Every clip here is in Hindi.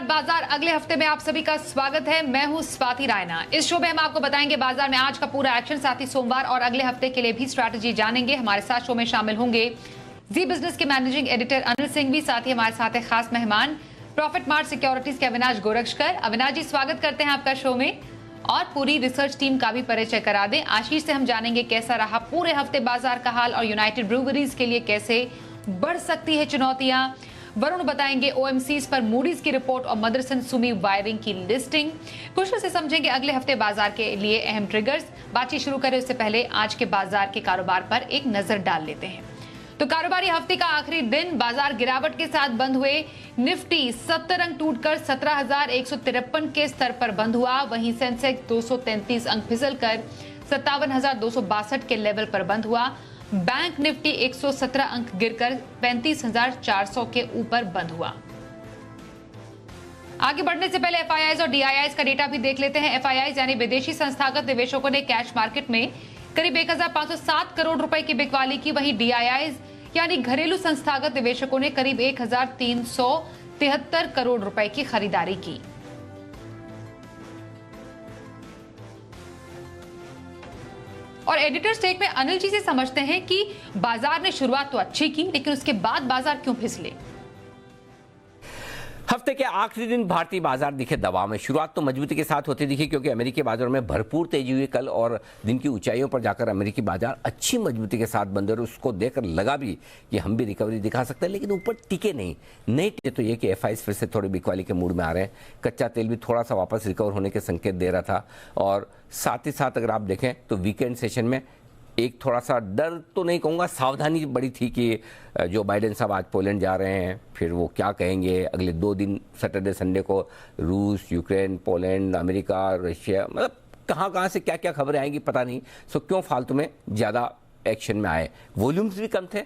बाजार अगले हफ्ते में आप सभी का स्वागत है। मैं हूं स्वाति रायना। इस शो में हम आपको बताएंगे बाजार में आज का पूरा एक्शन, साथ ही सोमवार और अगले हफ्ते के लिए भी स्ट्रैटेजी जानेंगे। हमारे साथ शो में शामिल होंगे जी बिजनेस के मैनेजिंग एडिटर अनिल सिंह भी, साथ ही हमारे साथ है खास मेहमान प्रॉफिट मार्ट सिक्योरिटीज के अविनाश गोरक्षकर। अविनाश जी, स्वागत करते हैं आपका शो में और पूरी रिसर्च टीम का भी परिचय करा दें। आशीष से हम जानेंगे कैसा रहा पूरे हफ्ते बाजार का हाल और यूनाइटेड ब्रूवरीज के लिए कैसे बढ़ सकती है चुनौतियां। वरुण बताएंगे ओएमसीज पर मूडीज की रिपोर्ट और मदरसन सुमी वायरिंग की लिस्टिंग। कुशल से समझेंगे अगले हफ्ते बाजार के लिए अहम ट्रिगर्स। बातचीत शुरू करें उससे पहले आज के बाजार के कारोबार पर एक नजर डाल लेते हैं। तो कारोबारी हफ्ते का आखिरी दिन बाजार गिरावट के साथ बंद हुए। निफ्टी 70 अंक टूटकर 17,153 के स्तर पर बंद हुआ। वहीं सेंसेक्स 233 अंक फिसलकर 57,262 के लेवल पर बंद हुआ। बैंक निफ्टी 117 अंक गिरकर 35,400 के ऊपर बंद हुआ। आगे बढ़ने से पहले एफआईआईज और डीआईआईज का डेटा भी देख लेते हैं। एफआईआईज यानी विदेशी संस्थागत निवेशकों ने कैश मार्केट में करीब 1,507 करोड़ रुपए की बिकवाली की। वहीं डीआईआईज यानी घरेलू संस्थागत निवेशकों ने करीब 1,373 करोड़ रुपए की खरीदारी की। और एडिटर स्टेक में अनिल जी से समझते हैं कि बाजार ने शुरुआत तो अच्छी की, लेकिन उसके बाद बाजार क्यों फिसले। हफ्ते के आखिरी दिन भारतीय बाजार दिखे दबाव में। शुरुआत तो मजबूती के साथ होती दिखी क्योंकि अमेरिकी बाजारों में भरपूर तेजी हुई कल और दिन की ऊंचाइयों पर जाकर अमेरिकी बाजार अच्छी मजबूती के साथ बंद और उसको देखकर लगा भी कि हम भी रिकवरी दिखा सकते हैं, लेकिन ऊपर टिके नहीं टिके। तो ये कि एफआईआईज फिर से थोड़ी बिकवाली के मूड में आ रहे हैं। कच्चा तेल भी थोड़ा सा वापस रिकवर होने के संकेत दे रहा था और साथ ही साथ अगर आप देखें तो वीकेंड सेशन में एक थोड़ा सा डर तो नहीं कहूँगा, सावधानी बड़ी थी कि जो बाइडेन साहब आज पोलैंड जा रहे हैं, फिर वो क्या कहेंगे अगले 2 दिन सैटरडे संडे को रूस, यूक्रेन, पोलैंड, अमेरिका, रशिया, मतलब कहाँ से क्या क्या खबरें आएंगी पता नहीं। सो क्यों फालतू में ज़्यादा एक्शन में आए। वॉल्यूम्स भी कम थे,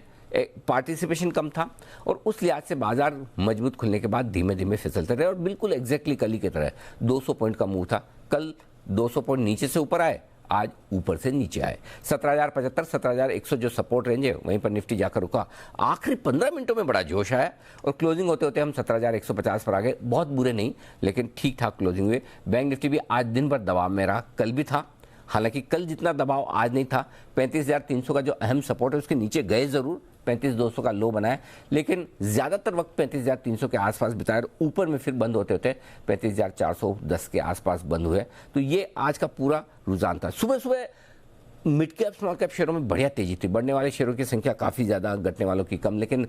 पार्टिसिपेशन कम था और उस लिहाज से बाजार मजबूत खुलने के बाद धीमे धीमे फिसलते रहे और बिल्कुल एग्जैक्टली कल ही की तरह 200 पॉइंट का मूव था। कल 200 पॉइंट नीचे से ऊपर आए, आज ऊपर से नीचे आए। 17,075, 17,100 जो सपोर्ट रेंज है वहीं पर निफ्टी जाकर रुका। आखिरी 15 मिनटों में बड़ा जोश आया और क्लोजिंग होते होते हम 17,150 पर आ गए। बहुत बुरे नहीं लेकिन ठीक ठाक क्लोजिंग हुए। बैंक निफ्टी भी आज दिन भर दबाव में रहा, कल भी था, हालांकि कल जितना दबाव आज नहीं था। 35,300 का जो अहम सपोर्ट है उसके नीचे गए जरूर, 35,200 का लो बनाया, लेकिन ज्यादातर वक्त 35,300 के आसपास बिताया। ऊपर में फिर बंद होते होते 35,410 के आसपास बंद हुए। तो ये आज का पूरा रुझान था। सुबह सुबह मिड कैप स्मॉल कैप शेयरों में बढ़िया तेजी थी। बढ़ने वाले शेयरों की संख्या काफ़ी ज़्यादा, घटने वालों की कम, लेकिन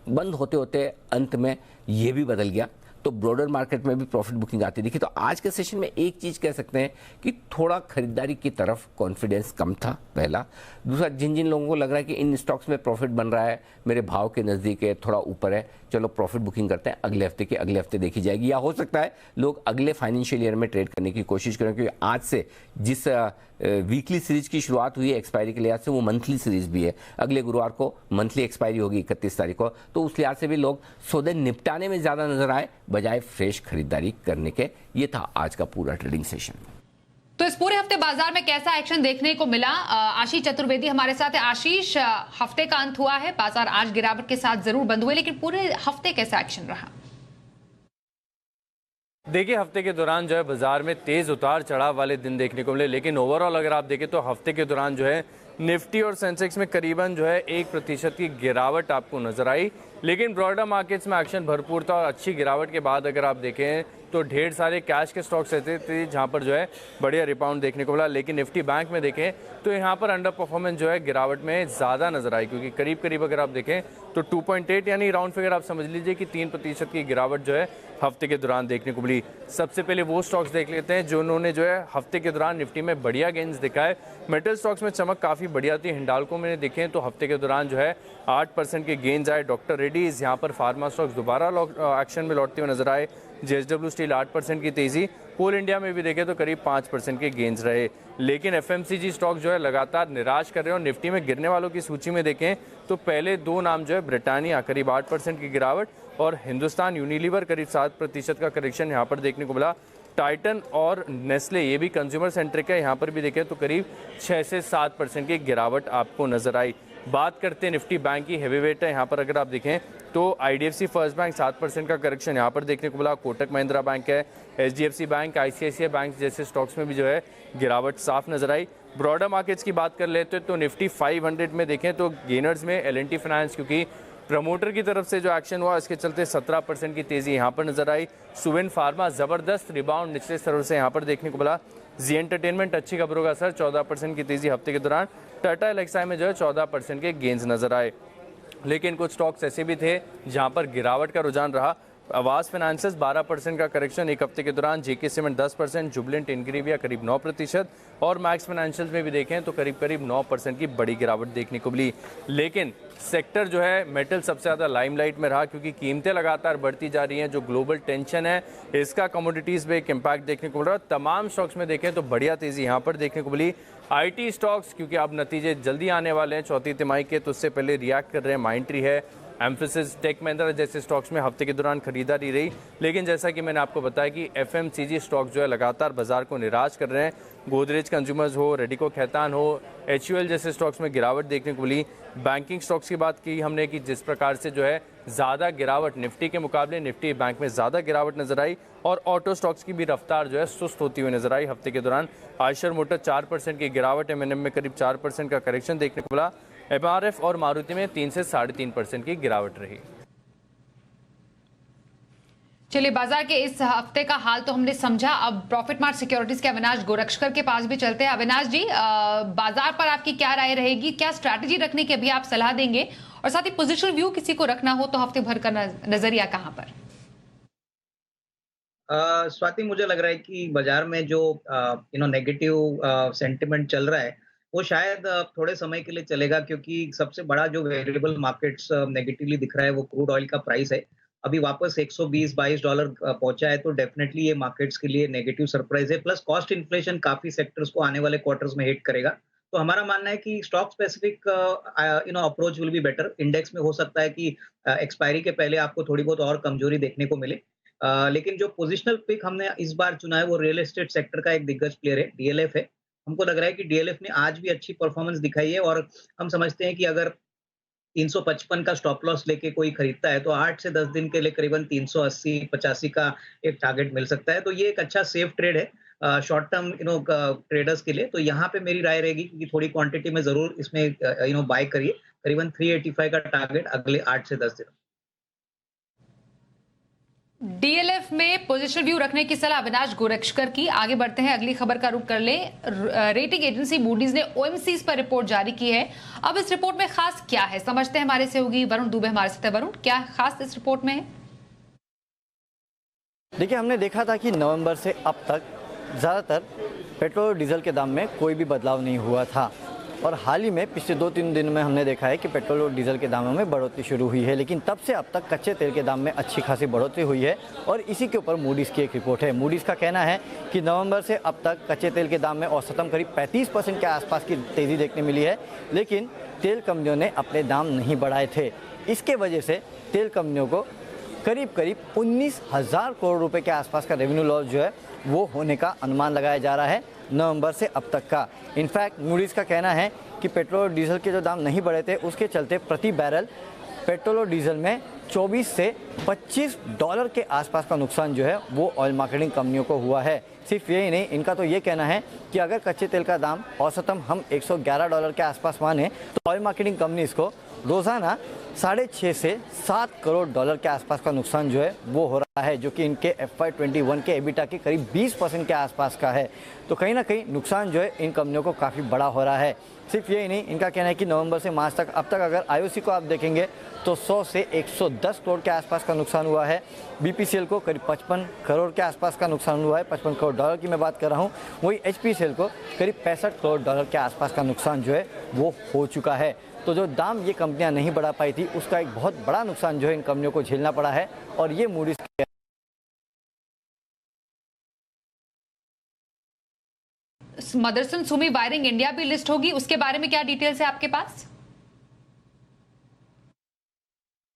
बंद होते होते अंत में ये भी बदल गया। तो ब्रॉडर मार्केट में भी प्रॉफिट बुकिंग आती दिखी। तो आज के सेशन में एक चीज़ कह सकते हैं कि थोड़ा खरीदारी की तरफ कॉन्फिडेंस कम था, पहला। दूसरा, जिन जिन लोगों को लग रहा है कि इन स्टॉक्स में प्रॉफिट बन रहा है, मेरे भाव के नज़दीक है, थोड़ा ऊपर है, चलो प्रॉफिट बुकिंग करते हैं, अगले हफ्ते देखी जाएगी। या हो सकता है लोग अगले फाइनेंशियल ईयर में ट्रेड करने की कोशिश करें, क्योंकि आज से जिस वीकली सीरीज की शुरुआत हुई है एक्सपायरी के लिहाज से, वो मंथली सीरीज भी है। अगले गुरुवार को मंथली एक्सपायरी होगी 31 तारीख को। तो उस लिहाज से भी लोग सौदे निपटाने में ज़्यादा नजर आए बजाय फ्रेश खरीदारी करने के। ये था आज का पूरा ट्रेडिंग सेशन। तो इस पूरे हफ्ते बाजार में कैसा एक्शन देखने को मिला, आशीष चतुर्वेदी हमारे साथ है। आशीष, हफ्ते का अंत हुआ है, बाजार आज गिरावट के साथ जरूर बंद हुए, लेकिन पूरे हफ्ते कैसा एक्शन रहा? देखिए, हफ्ते के दौरान जो है बाजार में तेज उतार चढ़ाव वाले दिन देखने को मिले, लेकिन ओवरऑल अगर आप देखें तो हफ्ते के दौरान जो है निफ्टी और सेंसेक्स में करीबन जो है 1% की गिरावट आपको नजर आई। लेकिन ब्रॉडर मार्केट्स में एक्शन भरपूर था और अच्छी गिरावट के बाद अगर आप देखें तो ढेर सारे कैश के स्टॉक्स ऐसे थे जहां पर जो है बढ़िया रिबाउंड देखने को मिला। लेकिन निफ्टी बैंक में देखें तो यहां पर अंडर परफॉर्मेंस जो है गिरावट में ज़्यादा नजर आई, क्योंकि करीब करीब अगर आप देखें तो 2.8 यानी राउंड फिगर आप समझ लीजिए कि 3% की गिरावट जो है हफ्ते के दौरान देखने को मिली। सबसे पहले वो स्टॉक्स देख लेते हैं जो उन्होंने जो है हफ्ते के दौरान निफ्टी में बढ़िया गेंस दिखाए। मेटल स्टॉक्स में चमक काफ़ी बढ़िया थी। हिंडाल्को में देखें तो हफ्ते के दौरान जो है 8% के गेंस आए। डॉक्टर रेड्डीज, यहाँ पर फार्मा स्टॉक्स दोबारा एक्शन में लौटते हुए नजर आए। जेएसडब्ल्यू स्टील 8% की तेजी। कोल इंडिया में भी देखें तो करीब 5% के गेंस रहे। लेकिन एफएमसीजी स्टॉक जो है लगातार निराश कर रहे हैं और निफ्टी में गिरने वालों की सूची में देखें तो पहले 2 नाम जो है ब्रिटानिया करीब 8% की गिरावट और हिंदुस्तान यूनिलीवर करीब 7% का करेक्शन यहाँ पर देखने को मिला। टाइटन और नेस्ले ये भी कंज्यूमर सेंट्रिक है, यहाँ पर भी देखें तो करीब 6 से 7% की गिरावट आपको नजर आई। बात करते हैं निफ्टी बैंक की, हेवीवेट है यहाँ पर अगर आप देखें तो IDFC फर्स्ट बैंक 7% का करेक्शन यहाँ पर देखने को मिला। कोटक महिंद्रा बैंक है, HDFC बैंक, ICICI बैंक जैसे स्टॉक्स में भी जो है गिरावट साफ नजर आई। ब्रॉडर मार्केट्स की बात कर लेते हैं तो निफ्टी 500 में देखें तो गेनर्स में L&T फाइनेंस, क्योंकि प्रमोटर की तरफ से जो एक्शन हुआ इसके चलते 17% की तेजी यहाँ पर नजर आई। सुवेन फार्मा जबरदस्त रिबाउंड निचले स्तरों से यहाँ पर देखने को मिला। जी एंटरटेनमेंट अच्छी खबरों का असर, 14% की तेजी हफ्ते के दौरान। टाटा एलेक्साई में जो है 14% के गेंस नजर आए। लेकिन कुछ स्टॉक्स ऐसे भी थे जहां पर गिरावट का रुझान रहा। आवास फाइनेंसेस 12% का करेक्शन एक हफ्ते के दौरान, जेके सीमेंट 10%, जुबलेंट इंग्रेविया करीब 9% और मैक्स फाइनेंशियल्स में भी देखें तो करीब करीब 9% की बड़ी गिरावट देखने को मिली। लेकिन सेक्टर जो है मेटल सबसे ज़्यादा लाइमलाइट में रहा, क्योंकि कीमतें लगातार बढ़ती जा रही हैं। जो ग्लोबल टेंशन है इसका कमोडिटीज़ पे एक इम्पैक्ट देखने को मिल रहा है। तमाम स्टॉक्स में देखें तो बढ़िया तेज़ी यहाँ पर देखने को मिली। IT स्टॉक्स, क्योंकि अब नतीजे जल्दी आने वाले हैं चौथी तिमाही के, तो उससे पहले रिएक्ट कर रहे हैं। माइंट्री है, एम्फेसिस, टेक महिंद्रा जैसे स्टॉक्स में हफ्ते के दौरान खरीदारी रही। लेकिन जैसा कि मैंने आपको बताया कि FMCG स्टॉक जो है लगातार बाजार को निराश कर रहे हैं। गोदरेज कंज्यूमर्स हो, रेडिको खैतान हो, HUL जैसे स्टॉक्स में गिरावट देखने को मिली। बैंकिंग स्टॉक्स की बात की हमने कि जिस प्रकार से जो है ज़्यादा गिरावट निफ्टी के मुकाबले निफ्टी बैंक में ज़्यादा गिरावट नजर आई। और ऑटो स्टॉक्स की भी रफ्तार जो है सुस्त होती हुई नजर आई हफ्ते के दौरान। आयशर मोटर 4% की गिरावट, M&M में करीब 4% का करेक्शन देखने को मिला। MRF और मारुति में 3 से 3.5% की गिरावट रही। चलिए, बाजार के इस हफ्ते का हाल तो हमने समझा। अब प्रॉफिट मार्ट सिक्योरिटीज के अविनाश गोरक्षकर के पास भी चलते हैं। अविनाश जी, बाजार पर आपकी क्या राय रहेगी? क्या स्ट्रैटेजी रखने की अभी आप सलाह देंगे? और साथ ही पोजिशनल व्यू किसी को रखना हो तो हफ्ते भर का नजरिया कहां पर? स्वाति, मुझे लग रहा है कि बाजार में जो नेगेटिव सेंटिमेंट चल रहा है वो शायद थोड़े समय के लिए चलेगा, क्योंकि सबसे बड़ा जो वेरिएबल मार्केट्स नेगेटिवली दिख रहा है वो क्रूड ऑयल का प्राइस है। अभी वापस $120-22 पहुंचा है, तो डेफिनेटली ये मार्केट्स के लिए नेगेटिव सरप्राइज है। प्लस कॉस्ट इन्फ्लेशन काफी सेक्टर्स को आने वाले क्वार्टर्स में हिट करेगा। तो हमारा मानना है कि stock specific approach will be better. Index में हो सकता है कि एक्सपायरी के पहले आपको थोड़ी बहुत और कमजोरी देखने को मिले। लेकिन जो पोजिशनल पिक हमने इस बार चुना है वो रियल एस्टेट सेक्टर का एक दिग्गज प्लेयर है, DLF है। हमको लग रहा है कि DLF ने आज भी अच्छी परफॉर्मेंस दिखाई है और हम समझते हैं कि अगर 355 का स्टॉप लॉस लेके कोई खरीदता है तो 8 से 10 दिन के लिए करीबन 380-85 का एक टारगेट मिल सकता है। तो ये एक अच्छा सेफ ट्रेड है शॉर्ट टर्म ट्रेडर्स के लिए। तो यहाँ पे मेरी राय रहेगी कि थोड़ी क्वांटिटी में जरूर इसमें बाय करिए। करीबन 385 का टारगेट अगले 8 से 10 दिन। DLF में पोजिशनल व्यू रखने की सलाह अविनाश गोरक्षकर की। आगे बढ़ते हैं, अगली खबर का रुख कर लें। रेटिंग एजेंसी मूडीज ने OMCs पर रिपोर्ट जारी की है। अब इस रिपोर्ट में खास क्या है, समझते हैं हमारे सहयोगी वरुण दुबे हमारे साथ है। वरुण, क्या खास इस रिपोर्ट में है? देखिए, हमने देखा था कि नवंबर से अब तक ज़्यादातर पेट्रोल और डीजल के दाम में कोई भी बदलाव नहीं हुआ था। और हाल ही में पिछले 2-3 दिन में हमने देखा है कि पेट्रोल और डीजल के दामों में बढ़ोतरी शुरू हुई है। लेकिन तब से अब तक कच्चे तेल के दाम में अच्छी खासी बढ़ोतरी हुई है और इसी के ऊपर मूडीज़ की एक रिपोर्ट है। मूडीज़ का कहना है कि नवंबर से अब तक कच्चे तेल के दाम में औसतन करीब 35% के आसपास की तेज़ी देखने मिली है। लेकिन तेल कंपनियों ने अपने दाम नहीं बढ़ाए थे। इसके वजह से तेल कंपनियों को करीब 19,000 करोड़ रुपए के आसपास का रेवेन्यू लॉस जो है वो होने का अनुमान लगाया जा रहा है नवंबर से अब तक का। इनफैक्ट मूडीज़ का कहना है कि पेट्रोल और डीजल के जो दाम नहीं बढ़े थे उसके चलते प्रति बैरल पेट्रोल और डीजल में 24 से $25 के आसपास का नुकसान जो है वो ऑयल मार्केटिंग कंपनियों को हुआ है। सिर्फ यही नहीं, इनका तो ये कहना है कि अगर कच्चे तेल का दाम औसतन हम $111 के आसपास माने तो ऑयल मार्केटिंग कंपनीज को रोज़ाना 6.5 से 7 करोड़ डॉलर के आसपास का नुकसान जो है वो हो रहा है, जो कि इनके FY21 के EBITDA के करीब 20% के आसपास का है। तो कहीं ना कहीं नुकसान जो है इन कंपनियों को काफ़ी बड़ा हो रहा है। सिर्फ यही नहीं, इनका कहना है कि नवंबर से मार्च तक अब तक अगर IOC को आप देखेंगे तो 100 से 110 करोड़ के आसपास का नुकसान हुआ है। BPCL को करीब 55 करोड़ के आसपास का नुकसान हुआ है, 55 करोड़ डॉलर की मैं बात कर रहा हूँ। वही HPCL को करीब 65 करोड़ डॉलर के आसपास का नुकसान जो है वो हो चुका है। तो जो दाम ये कंपनियां नहीं बढ़ा पाई थी उसका एक बहुत बड़ा नुकसान जो है इन कंपनियों को झेलना पड़ा है। और ये Moody's Motherson Sumi wiring India भी लिस्ट होगी, उसके बारे में क्या डिटेल्स है आपके पास?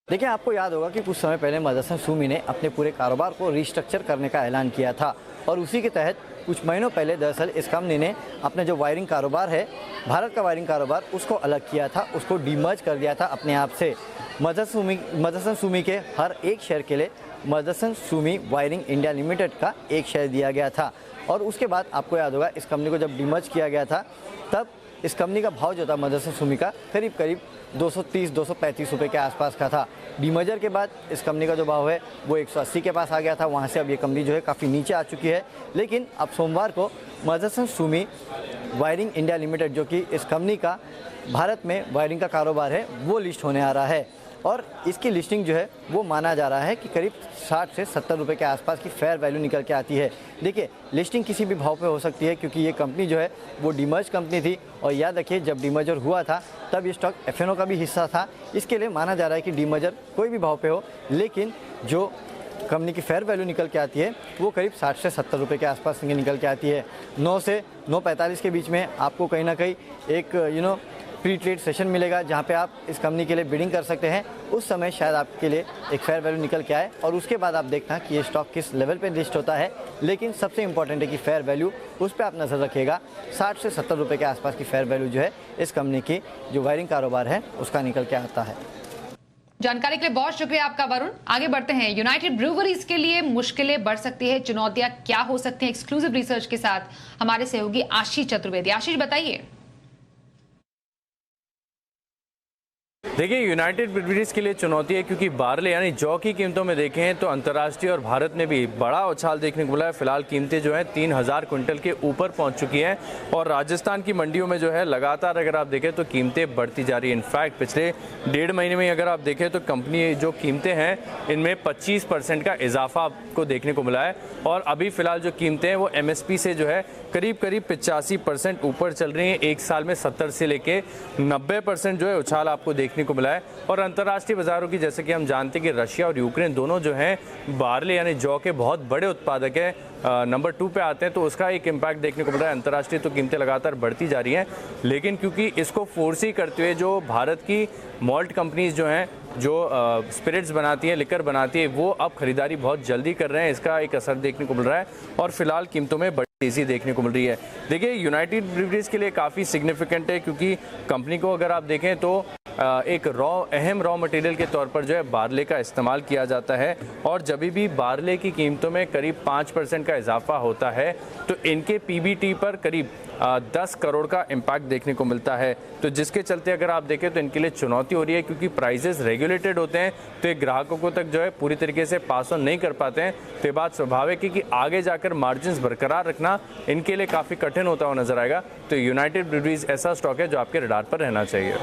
देखिए, आपको याद होगा कि कुछ समय पहले मदरसन सुमी ने अपने पूरे कारोबार को रिस्ट्रक्चर करने का ऐलान किया था और उसी के तहत कुछ महीनों पहले दरअसल इस कंपनी ने अपने जो वायरिंग कारोबार है, भारत का वायरिंग कारोबार, उसको अलग किया था, उसको डीमर्ज कर दिया था अपने आप से। मदरसन सुमी के हर एक शेयर के लिए Motherson Sumi wiring India limited का एक शेयर दिया गया था और उसके बाद आपको याद होगा इस कंपनी को जब डीमर्ज किया गया था तब इस कंपनी का भाव जो था मदरसन सुमी का करीब 230-235 रुपये के आसपास का था। डीमर्जर के बाद इस कंपनी का जो भाव है वो 180 के पास आ गया था। वहाँ से अब ये कंपनी जो है काफ़ी नीचे आ चुकी है। लेकिन अब सोमवार को Motherson Sumi wiring India limited, जो कि इस कंपनी का भारत में वायरिंग का कारोबार है, वो लिस्ट होने आ रहा है और इसकी लिस्टिंग जो है वो माना जा रहा है कि करीब 60 से 70 रुपये के आसपास की फेयर वैल्यू निकल के आती है। देखिए, लिस्टिंग किसी भी भाव पे हो सकती है क्योंकि ये कंपनी जो है वो डीमर्ज कंपनी थी और याद रखिए जब डीमर्जर हुआ था तब ये स्टॉक एफएनओ का भी हिस्सा था। इसके लिए माना जा रहा है कि डीमर्जर कोई भी भाव पे हो, लेकिन जो कंपनी की फेयर वैल्यू निकल के आती है वो करीब 60 से 70 रुपये के आसपास निकल के आती है। 9 से 9:45 के बीच में आपको कहीं ना कहीं एक प्री ट्रेड सेशन मिलेगा जहां पे आप इस कंपनी के लिए बिडिंग कर सकते हैं। उस समय शायद आपके लिए एक फेयर वैल्यू निकल के आए और उसके बाद आप देखना कि ये स्टॉक किस लेवल पे लिस्ट होता है। लेकिन सबसे इंपॉर्टेंट है कि फेयर वैल्यू, उस पर आप नज़र रखिएगा। 60 से 70 रुपये के आसपास की फेयर वैल्यू जो है इस कंपनी की जो वायरिंग कारोबार है उसका निकल के आता है। जानकारी के लिए बहुत शुक्रिया आपका वरुण। आगे बढ़ते हैं। यूनाइटेड ब्रूवरीज के लिए मुश्किलें बढ़ सकती है, चुनौतियां क्या हो सकती हैं? एक्सक्लूसिव रिसर्च के साथ हमारे सहयोगी आशीष चतुर्वेदी। आशीष, बताइए। देखिए, यूनाइटेड ब्रूवरीज के लिए चुनौती है क्योंकि बार्ले यानी जौ की कीमतों में देखें तो अंतर्राष्ट्रीय और भारत में भी बड़ा उछाल देखने को मिला है। फिलहाल कीमतें जो है 3000 क्विंटल के ऊपर पहुंच चुकी हैं और राजस्थान की मंडियों में जो है लगातार अगर आप देखें तो कीमतें बढ़ती जा रही है। इनफैक्ट पिछले 1.5 महीने में अगर आप देखें तो कंपनी जो कीमतें हैं इनमें 25% का इजाफा आपको देखने को मिला है और अभी फिलहाल जो कीमतें हैं वो MSP से जो है करीब 85% ऊपर चल रही हैं। एक साल में 70 से लेके 90% जो है उछाल आपको देखने को मिला है। और अंतर्राष्ट्रीय बाजारों की, जैसे कि हम जानते हैं कि रशिया और यूक्रेन दोनों जो हैं बार्ले यानी जौ के बहुत बड़े उत्पादक हैं, नंबर 2 पे आते हैं, तो उसका एक इम्पैक्ट देखने को मिल रहा है। अंतर्राष्ट्रीय तो कीमतें लगातार बढ़ती जा रही हैं, लेकिन क्योंकि इसको फोर्सी करते हुए जो भारत की मॉल्ट कंपनीज जो हैं, जो स्पिरिट्स बनाती हैं, लिकर बनाती है, वो अब खरीदारी बहुत जल्दी कर रहे हैं। इसका एक असर देखने को मिल रहा है और फिलहाल कीमतों में तेजी देखने को मिल रही है। देखिए, यूनाइटेड ब्रूवरीज के लिए काफ़ी सिग्निफिकेंट है क्योंकि कंपनी को अगर आप देखें तो एक अहम रॉ मटेरियल के तौर पर जो है बार्ले का इस्तेमाल किया जाता है और जब भी बार्ले की कीमतों में करीब 5% का इजाफा होता है तो इनके PBT पर करीब 10 करोड़ का इम्पैक्ट देखने को मिलता है। तो जिसके चलते अगर आप देखें तो इनके लिए चुनौती हो रही है क्योंकि प्राइसेस रेगुलेटेड होते हैं तो ये ग्राहकों को तक जो है पूरी तरीके से पास ऑन नहीं कर पाते हैं। तो ये बात स्वाभाविक है कि आगे जाकर मार्जिन्स बरकरार रखना इनके लिए काफ़ी कठिन होता हुआ नजर आएगा। तो यूनाइटेड ब्रूवरीज ऐसा स्टॉक है जो आपके रडार पर रहना चाहिए।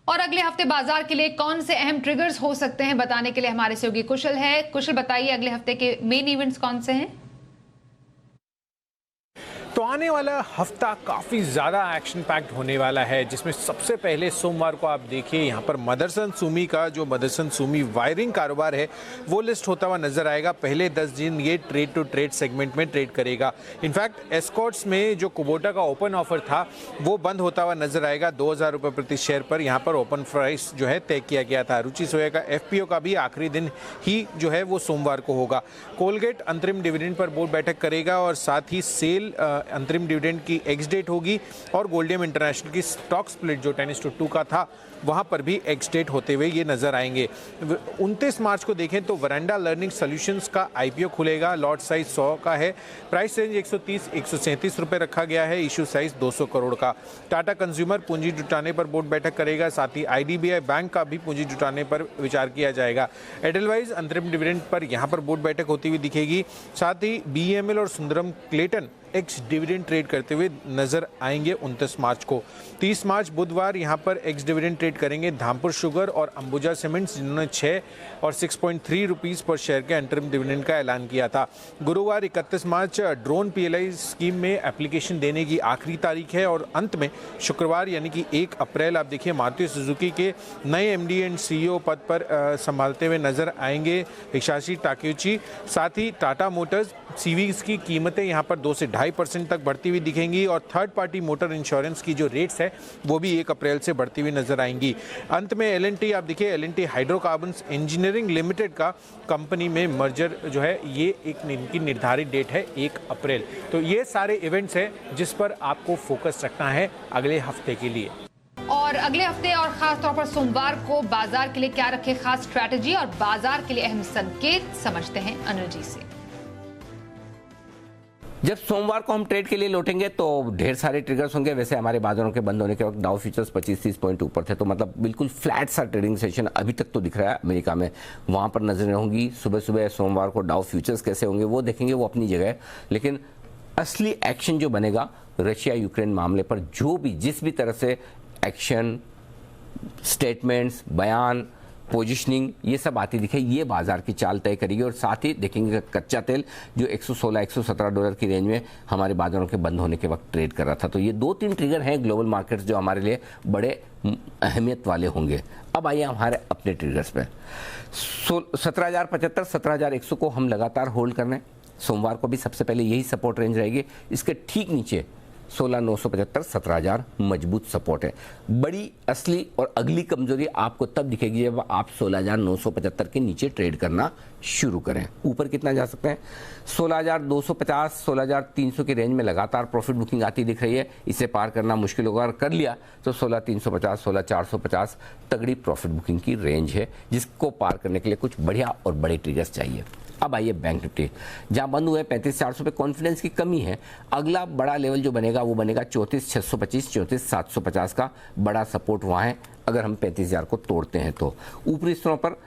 और अगले हफ्ते बाजार के लिए कौन से अहम ट्रिगर्स हो सकते हैं, बताने के लिए हमारे सहयोगी कुशल है। कुशल, बताइए अगले हफ्ते के मेन इवेंट्स कौन से हैं? तो आने वाला हफ्ता काफ़ी ज़्यादा एक्शन पैक्ड होने वाला है, जिसमें सबसे पहले सोमवार को आप देखिए यहाँ पर मदरसन सुमी का जो मदरसन सुमी वायरिंग कारोबार है वो लिस्ट होता हुआ नजर आएगा। पहले 10 दिन ये ट्रेड टू ट्रेड सेगमेंट में ट्रेड करेगा। इनफैक्ट एस्कॉर्ट्स में जो कुबोटा का ओपन ऑफर था वो बंद होता हुआ नजर आएगा। 2000 रुपये प्रति शेयर पर यहाँ पर ओपन प्राइस जो है तय किया गया था। रुचि सोया का FPO का भी आखिरी दिन ही जो है वो सोमवार को होगा। कोलगेट अंतरिम डिविडेंड पर बोर्ड बैठक करेगा और साथ ही सेल अंतरिम डिविडेंड की एक्स डेट होगी और गोल्डियम इंटरनेशनल की स्टॉक स्प्लिट जो 10:2 का था वहां पर भी एक्स डेट होते हुए ये नजर आएंगे। 29 मार्च को देखें तो वरांडा लर्निंग सॉल्यूशंस का IPO खुलेगा। लॉट साइज 100 का है, प्राइस रेंज 130-137 रुपये रखा गया है, इशू साइज 200 करोड़ का। टाटा कंज्यूमर पूंजी जुटाने पर बोर्ड बैठक करेगा, साथ ही IDBI बैंक का भी पूंजी जुटाने पर विचार किया जाएगा। एडलवाइज अंतरिम डिविडेंड पर यहाँ पर बोर्ड बैठक होती हुई दिखेगी। साथ ही BEML और Sundaram Clayton x dividend trade करते हुए नजर आएंगे 29 मार्च को। 30 मार्च बुधवार यहाँ पर एक्स डिविडेंड ट्रेड करेंगे धामपुर शुगर और अंबुजा सीमेंट्स, जिन्होंने 6 और 6.3 रुपीज़ पर शेयर के अंतरिम डिविडेंड का ऐलान किया था। गुरुवार 31 मार्च ड्रोन PLI स्कीम में एप्लीकेशन देने की आखिरी तारीख है और अंत में शुक्रवार यानी कि 1 अप्रैल आप देखिए मारुति सुजुकी के नए MD एंड CEO पद पर संभालते हुए नजर आएंगे हिसाशी ताकेउची। साथ ही टाटा मोटर्स CVs की कीमतें यहाँ पर 2 से 2.5 2.5% तक बढ़ती हुई दिखेंगी और थर्ड पार्टी मोटर इंश्योरेंस की जो रेट्स है वो भी 1 अप्रैल से बढ़ती हुई नजर आएंगी। अंत में L&T आप देखिए, L&T हाइड्रोकार्बन्स इंजीनियरिंग लिमिटेड का कंपनी में मर्जर जो है ये एक इनकी निर्धारित डेट है 1 अप्रैल। तो ये सारे इवेंट्स हैं जिस पर आपको फोकस रखना है अगले हफ्ते के लिए। और अगले हफ्ते और खास तौर पर सोमवार को बाजार के लिए क्या रखे खास स्ट्रैटेजी और बाजार के लिए अहम संकेत, समझते हैं अनिल जी से। जब सोमवार को हम ट्रेड के लिए लौटेंगे तो ढेर सारे ट्रिगर्स होंगे। वैसे हमारे बाजारों के बंद होने के वक्त डाउ फ्यूचर्स 25-30 पॉइंट ऊपर थे, तो मतलब बिल्कुल फ्लैट सा ट्रेडिंग सेशन अभी तक तो दिख रहा है अमेरिका में। वहां पर नजरें होंगी सुबह सुबह सोमवार को डाउ फ्यूचर्स कैसे होंगे वो देखेंगे, वो अपनी जगह है। लेकिन असली एक्शन जो बनेगा रशिया यूक्रेन मामले पर, जो भी जिस भी तरह से एक्शन, स्टेटमेंट्स, बयान, पोजिशनिंग ये सब आती दिखे, ये बाजार की चाल तय करेगी। और साथ ही देखेंगे कच्चा तेल जो $116-117 की रेंज में हमारे बाजारों के बंद होने के वक्त ट्रेड कर रहा था। तो ये 2-3 ट्रिगर हैं ग्लोबल मार्केट्स जो हमारे लिए बड़े अहमियत वाले होंगे। अब आइए हमारे अपने ट्रिगर्स पे। 17,075, 17,100 को हम लगातार होल्ड कर रहे हैं। सोमवार को भी सबसे पहले यही सपोर्ट रेंज रहेगी। इसके ठीक नीचे 16,975, 17,000 मजबूत सपोर्ट है। बड़ी असली और अगली कमजोरी आपको तब दिखेगी जब आप 16,975 के नीचे ट्रेड करना शुरू करें। ऊपर कितना जा सकते हैं? 16,250, 16,300 की रेंज में लगातार प्रॉफिट बुकिंग आती दिख रही है। इसे पार करना मुश्किल होगा। अगर कर लिया तो 16,350, 16,450 तगड़ी प्रॉफिट बुकिंग की रेंज है, जिसको पार करने के लिए कुछ बढ़िया और बड़े ट्रिगर्स चाहिए। अब आइए बैंक निफ्टी, जहां बंद हुए 35,400 पे कॉन्फिडेंस की कमी है। अगला बड़ा लेवल जो बनेगा वो बनेगा 34,625, 34,750 का बड़ा सपोर्ट वहां है अगर हम 35,000 को तोड़ते हैं तो। ऊपरी स्तरों पर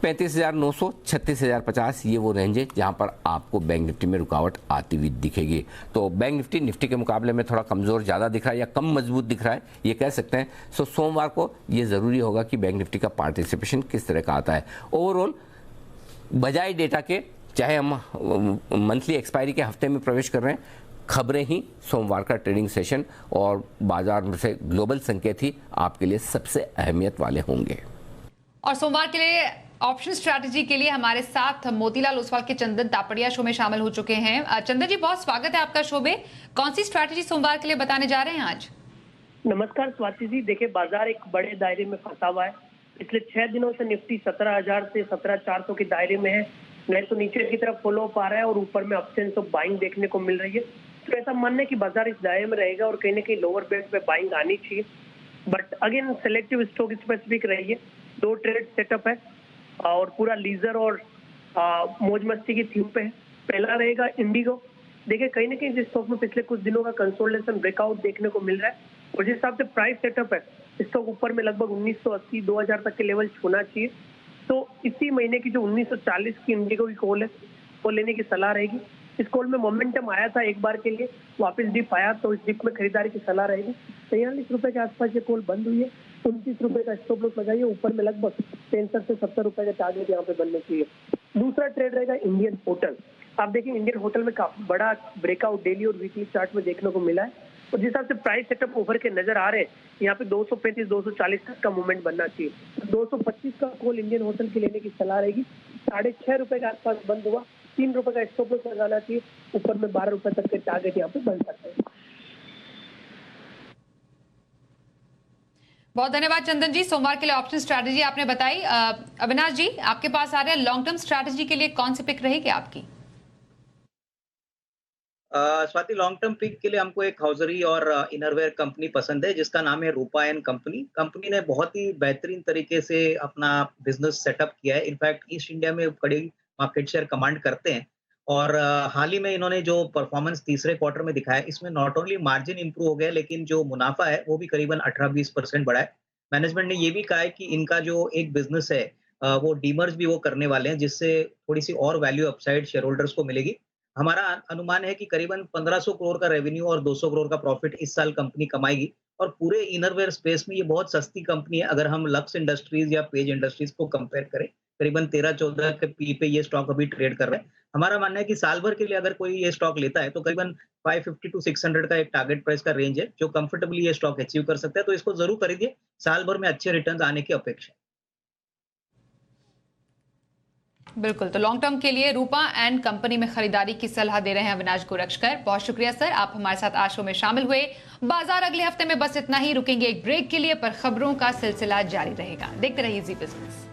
35,900, 36,050 ये वो रेंज है जहां पर आपको बैंक निफ्टी में रुकावट आती हुई दिखेगी। तो बैंक निफ्टी के मुकाबले में थोड़ा कमजोर ज़्यादा दिख रहा है या कम मजबूत दिख रहा है, ये कह सकते हैं। सो सोमवार को ये ज़रूरी होगा कि बैंक निफ्टी का पार्टिसिपेशन किस तरह का आता है। ओवरऑल बजाय डेटा के, चाहे हम मंथली एक्सपायरी के हफ्ते में प्रवेश कर रहे हैं, खबरें ही सोमवार का ट्रेडिंग सेशन और बाजार में से ग्लोबल संकेत ही आपके लिए सबसे अहमियत वाले होंगे। और सोमवार के लिए ऑप्शन स्ट्रैटेजी के लिए हमारे साथ मोतीलाल ओसवाल के चंदन तापड़िया शो में शामिल हो चुके हैं। चंदन जी, बहुत स्वागत है आपका शो में। कौन सी स्ट्रैटेजी सोमवार के लिए बताने जा रहे हैं आज? नमस्कार स्वाति जी। देखिए, बाजार एक बड़े दायरे में फंसा हुआ है। पिछले 6 दिनों से निफ्टी 17,000 से 17,400 के दायरे में है। नहीं तो नीचे की तरफ फॉलो अप आ रहा है और ऊपर में अपसेंस ऑफ बाइंग देखने को मिल रही है। तो ऐसा मानना है कि बाजार इस दायरे में रहेगा और कहीं ना कहीं लोअर बेस पे बाइंग आनी चाहिए। But again selective stock specific रही है। 2 ट्रेड सेटअप है और पूरा लीजर और मौज मस्ती की थीम पे है। पहला रहेगा इंडिगो। देखिए, कहीं ना कहीं जिस स्टॉक में पिछले कुछ दिनों का कंसोलिडेशन ब्रेकआउट देखने को मिल रहा है और जिस हिसाब से प्राइस सेटअप है, स्टॉक ऊपर में लगभग 1980, 2000 तक के लेवल छूना चाहिए। तो इसी महीने की जो 1940 की इंडिगो की कॉल है वो लेने की सलाह रहेगी। इस कॉल में मोमेंटम आया था एक बार के लिए, वापस डिप आया तो इस डिप में खरीदारी की सलाह रहेगी। 43 रुपए के आसपास ये कॉल बंद हुई है। 29 रुपए का स्टॉप लॉस लगाइए। ऊपर में लगभग 63 से 70 रुपए का टारगेट यहाँ पे बनने चाहिए। दूसरा ट्रेड रहेगा इंडियन होटल। आप देखिए, इंडियन होटल में काफी बड़ा ब्रेकआउट डेली और वीकली चार्ट में देखने को मिला है और जिस हिसाब से प्राइस सेटअप ओवर के नजर आ रहे हैं, यहाँ पे 235, 240 तक का मूवमेंट बनना चाहिए। 225 का कॉल इंडियन होटल की लेने की सलाह रहेगी। 6.5 रुपए के आसपास बंद हुआ। 3 रुपए का स्टॉप लॉस लगाना चाहिए। ऊपर में 12 रुपए तक के टारगेट यहाँ पे बन सकते हैं। बहुत धन्यवाद चंदन जी। सोमवार के लिए ऑप्शन स्ट्रैटेजी आपने बताई। अविनाश जी, आपके पास आ रहे हैं लॉन्ग टर्म स्ट्रैटेजी के लिए कौन सी पिक रहेगी आपकी? स्वाति, लॉन्ग टर्म पिक के लिए हमको एक हॉजरी और इनरवेयर कंपनी पसंद है जिसका नाम है रूपा एंड कंपनी। कंपनी ने बहुत ही बेहतरीन तरीके से अपना बिजनेस सेटअप किया है। इनफैक्ट ईस्ट इंडिया में बड़ी मार्केट शेयर कमांड करते हैं और हाल ही में इन्होंने जो परफॉर्मेंस तीसरे क्वार्टर में दिखाया, इसमें नॉट ओनली मार्जिन इंप्रूव हो गया लेकिन जो मुनाफा है वो भी करीबन 18-20% बढ़ा है। मैनेजमेंट ने ये भी कहा है कि इनका जो एक बिजनेस है वो डीमर्ज भी वो करने वाले हैं, जिससे थोड़ी सी और वैल्यू अपसाइड शेयर होल्डर्स को मिलेगी। हमारा अनुमान है कि करीबन 1500 करोड़ का रेवेन्यू और 200 करोड़ का प्रॉफिट इस साल कंपनी कमाएगी और पूरे इनरवेयर स्पेस में ये बहुत सस्ती कंपनी है। अगर हम लक्स इंडस्ट्रीज या पेज इंडस्ट्रीज को कंपेयर करें, करीबन 13-14 के पी पे ये स्टॉक अभी ट्रेड कर रहे हैं। हमारा मानना है कि साल भर के लिए अगर कोई ये स्टॉक लेता है तो करीबन 550 to 600 का एक टारगेट प्राइस का रेंज है जो कंफर्टेबली ये स्टॉक अचीव कर सकता है। तो इसको जरूर खरीदिए, साल भर में अच्छे रिटर्न आने की अपेक्षा। बिल्कुल, तो लॉन्ग टर्म के लिए रूपा एंड कंपनी में खरीदारी की सलाह दे रहे हैं अविनाश गोरक्षकर। बहुत शुक्रिया सर, आप हमारे साथ आज शो में शामिल हुए। बाजार अगले हफ्ते में बस इतना ही, रुकेंगे एक ब्रेक के लिए, पर खबरों का सिलसिला जारी रहेगा। देखते रहिए जी बिजनेस।